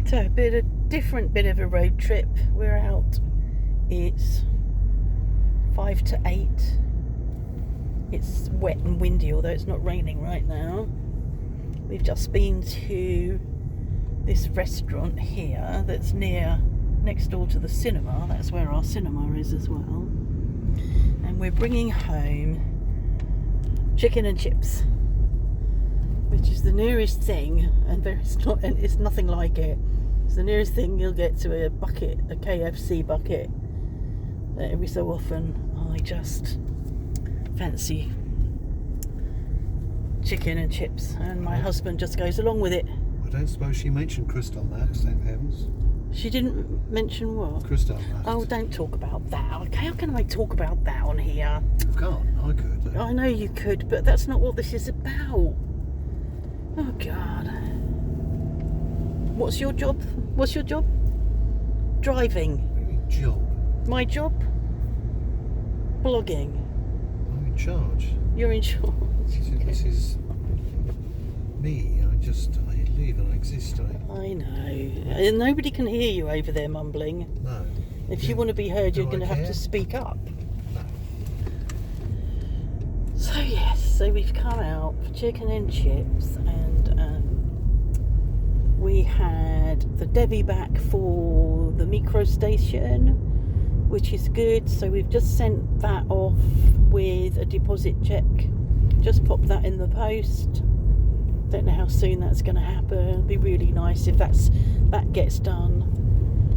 So a different bit of a road trip. We're out. It's 5 to 8. It's wet and windy, although it's not raining right now. We've just been to this restaurant here that's next door to the cinema. That's where our cinema is as well. And we're bringing home chicken and chips, which is the nearest thing, and it's nothing like it. It's the nearest thing you'll get to a KFC bucket. That every so often I just fancy chicken and chips, and my husband just goes along with it. I don't suppose she mentioned crystal meth, thank heavens. She didn't mention what? Crystal meth. Oh, don't talk about that. Okay, how can I talk about that on here? You can't, I could. I know you could, but that's not what this is about. Oh, God. What's your job? Driving. Job? My job? Blogging. I'm in charge. You're in charge. This is me. I live and I exist. I know. And nobody can hear you over there mumbling. No. If you want to be heard, you're going to have care? to speak up. No. So yes, we've come out for chicken and chips, and we had the Debbie back for the micro station, which is good. So we've just sent that off with a deposit check. Just popped that in the post. Don't know how soon that's going to happen. It'd be really nice if that gets done.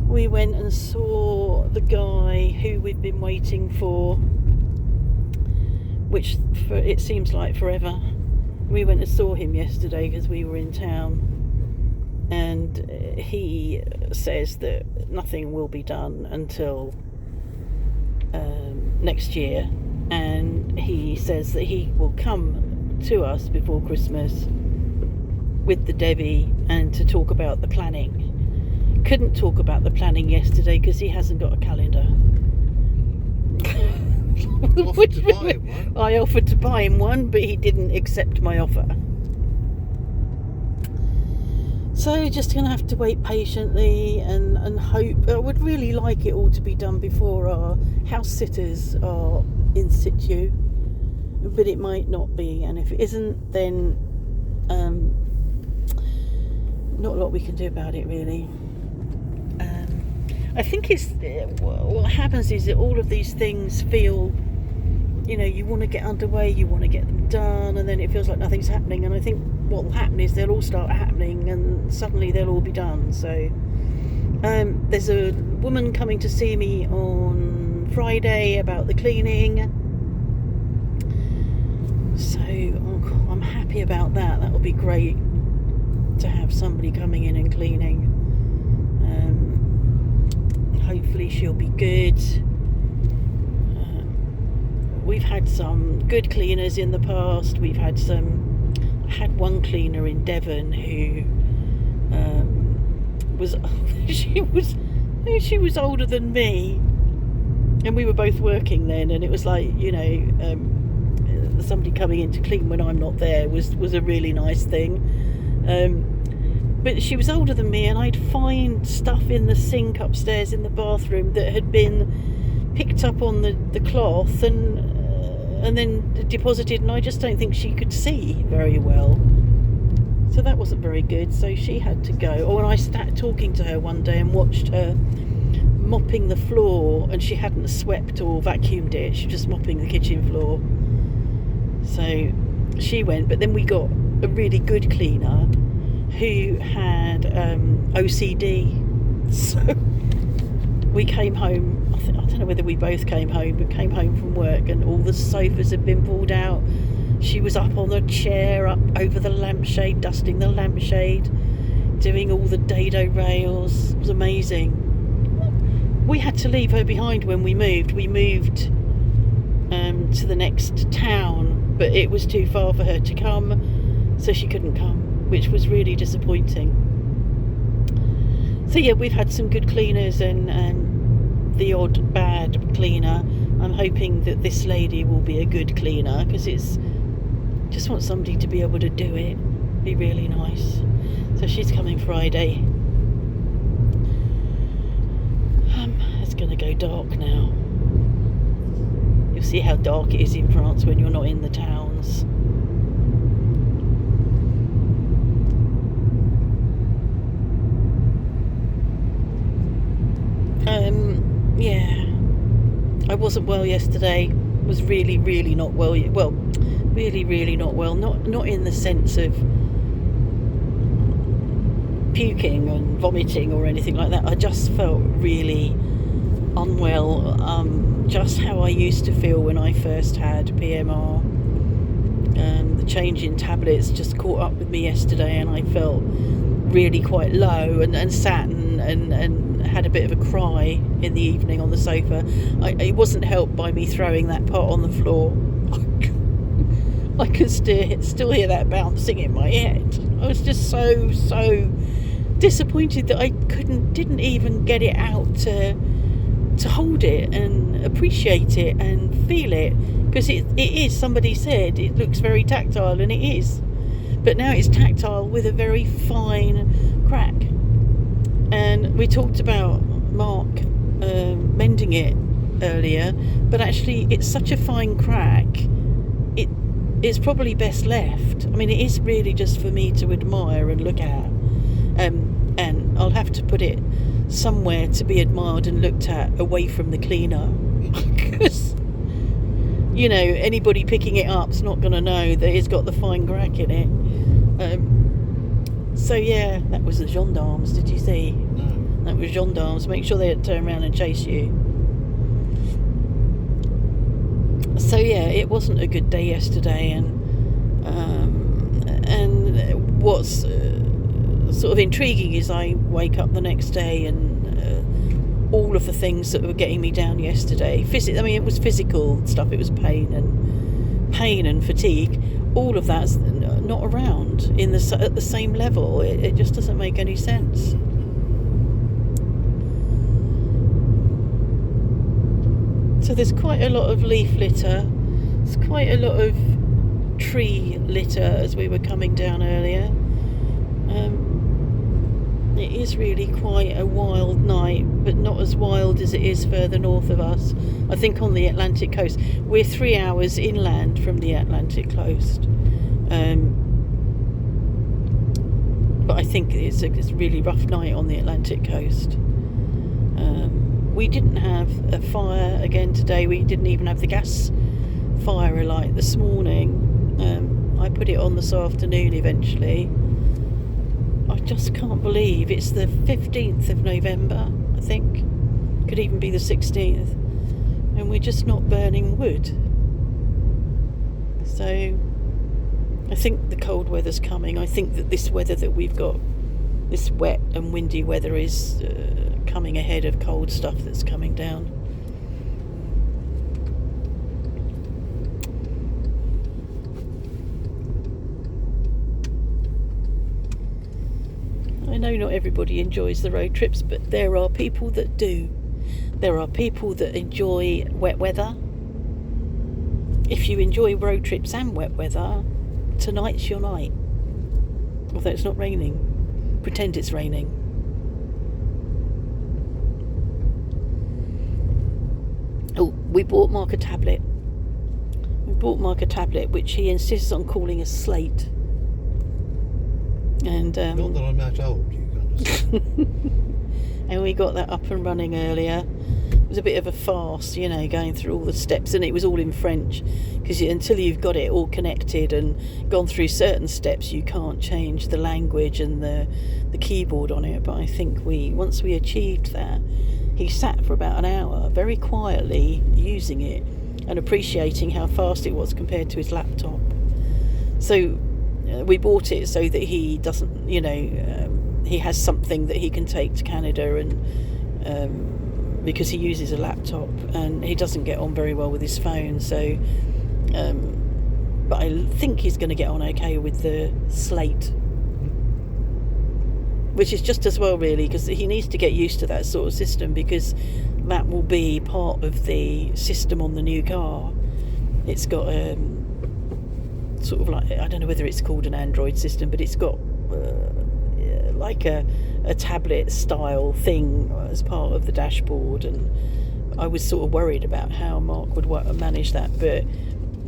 We went and saw the guy who we've been waiting for, which it seems like forever. We went and saw him yesterday because we were in town, and he says that nothing will be done until next year, and he says that he will come to us before Christmas with the Debbie and to talk about the planning. Couldn't talk about the planning yesterday because he hasn't got a calendar. Offered to buy him one. I offered to buy him one, but he didn't accept my offer. So just going to have to wait patiently and hope. I would really like it all to be done before our house sitters are in situ, but it might not be, and if it isn't, then not a lot we can do about it really. I think it's what happens is that all of these things feel, you want to get underway, you want to get them done, and then it feels like nothing's happening. And I think what will happen is they'll all start happening, and suddenly they'll all be done. So there's a woman coming to see me on Friday about the cleaning. So I'm happy about that. That will be great to have somebody coming in and cleaning. Hopefully she'll be good. We've had some good cleaners in the past. I had one cleaner in Devon who she was older than me, and we were both working then, and it was like, somebody coming in to clean when I'm not there was a really nice thing. But she was older than me, and I'd find stuff in the sink upstairs in the bathroom that had been picked up on the cloth and then deposited, and I just don't think she could see very well. So that wasn't very good, so she had to go. Or when I started talking to her one day and watched her mopping the floor, and she hadn't swept or vacuumed it, she was just mopping the kitchen floor. So she went, but then we got a really good cleaner who had OCD. So we came home, I don't know whether we both came home, but came home from work, and all the sofas had been pulled out. She was up on the chair, up over the lampshade, dusting the lampshade, doing all the dado rails. It was amazing. We had to leave her behind when we moved. We moved to the next town, but it was too far for her to come, so she couldn't come, which was really disappointing. So yeah, we've had some good cleaners and the odd bad cleaner. I'm hoping that this lady will be a good cleaner, because it's just want somebody to be able to do it. Be really nice. So she's coming Friday. going to go dark now. You'll see how dark it is in France when you're not in the towns. Yeah. I wasn't well yesterday. Was really, really not well. Well, really, really not well. Not in the sense of puking and vomiting or anything like that. I just felt really unwell. Just how I used to feel when I first had PMR. The change in tablets just caught up with me yesterday, and I felt really quite low and sat and had a bit of a cry in the evening on the sofa. It wasn't helped by me throwing that pot on the floor. I could still hear that bouncing in my head. I was just so disappointed that I didn't even get it out to hold it and appreciate it and feel it, because it is, somebody said it looks very tactile, and it is, but now it's tactile with a very fine crack. And we talked about Mark mending it earlier, but actually it's such a fine crack, it's probably best left. I mean, it is really just for me to admire and look at, and I'll have to put it somewhere to be admired and looked at away from the cleaner, because anybody picking it up's not going to know that it's got the fine crack in it. So yeah, that was the gendarmes. Did you see? No. That was gendarmes. Make sure they don't turn around and chase you. So yeah, it wasn't a good day yesterday, and what's sort of intriguing is I wake up the next day and all of the things that were getting me down yesterday, it was physical stuff, it was pain and fatigue, all of that's not around at the same level. It just doesn't make any sense. So there's quite a lot of leaf litter, there's quite a lot of tree litter as we were coming down earlier. It is really quite a wild night, but not as wild as it is further north of us. I think on the Atlantic coast. We're 3 hours inland from the Atlantic coast. But I think it's a really rough night on the Atlantic coast. We didn't have a fire again today. We didn't even have the gas fire alight this morning. I put it on this afternoon eventually. I just can't believe it's the 15th of November, I think. Could even be the 16th. And we're just not burning wood. So I think the cold weather's coming. I think that this weather that we've got, this wet and windy weather, is coming ahead of cold stuff that's coming down. I know not everybody enjoys the road trips, but there are people that do. There are people that enjoy wet weather. If you enjoy road trips and wet weather, tonight's your night. Although it's not raining. Pretend it's raining. Oh, we bought Mark a tablet. Which he insists on calling a slate. And not that I'm that old, you can understand. And we got that up and running earlier. It was a bit of a farce, going through all the steps, and it was all in French, because until you've got it all connected and gone through certain steps, you can't change the language and the keyboard on it. But I think once we achieved that, he sat for about an hour very quietly using it and appreciating how fast it was compared to his laptop. So we bought it so that he doesn't, he has something that he can take to Canada, and because he uses a laptop and he doesn't get on very well with his phone. So, but I think he's going to get on okay with the slate, which is just as well, really, because he needs to get used to that sort of system, because that will be part of the system on the new car. It's got sort of like, I don't know whether it's called an Android system, but it's got like a a tablet style thing as part of the dashboard, and I was sort of worried about how Mark would manage that, but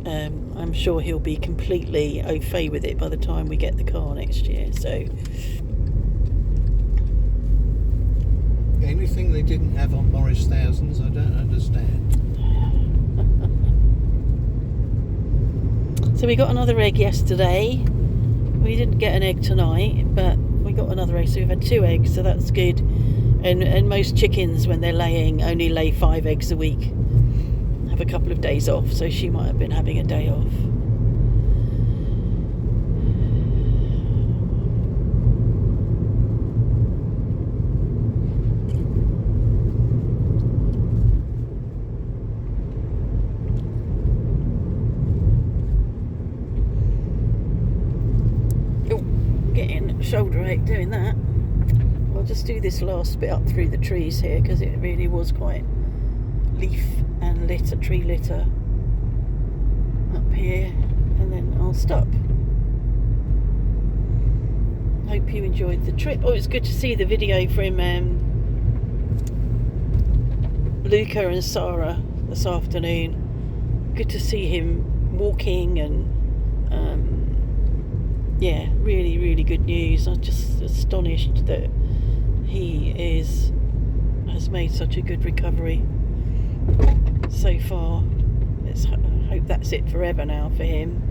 I'm sure he'll be completely au fait with it by the time we get the car next year. So Anything they didn't have on Morris Thousands, I don't understand. So we got another egg yesterday. We didn't get an egg tonight, but we got another egg, so we've had 2 eggs, so that's good. And most chickens, when they're laying, only lay 5 eggs a week. Have a couple of days off, so she might have been having a day off. Getting shoulder ache doing that. I'll just do this last bit up through the trees here, because it really was quite leaf and litter, tree litter up here, and then I'll stop. Hope you enjoyed the trip. Oh, it's good to see the video from Luca and Sarah this afternoon. Good to see him walking, and yeah, really, really good news. I'm just astonished that he has made such a good recovery so far. I hope that's it forever now for him.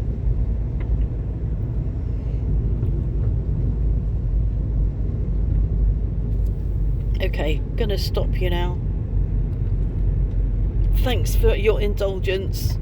Okay, gonna stop you now. Thanks for your indulgence.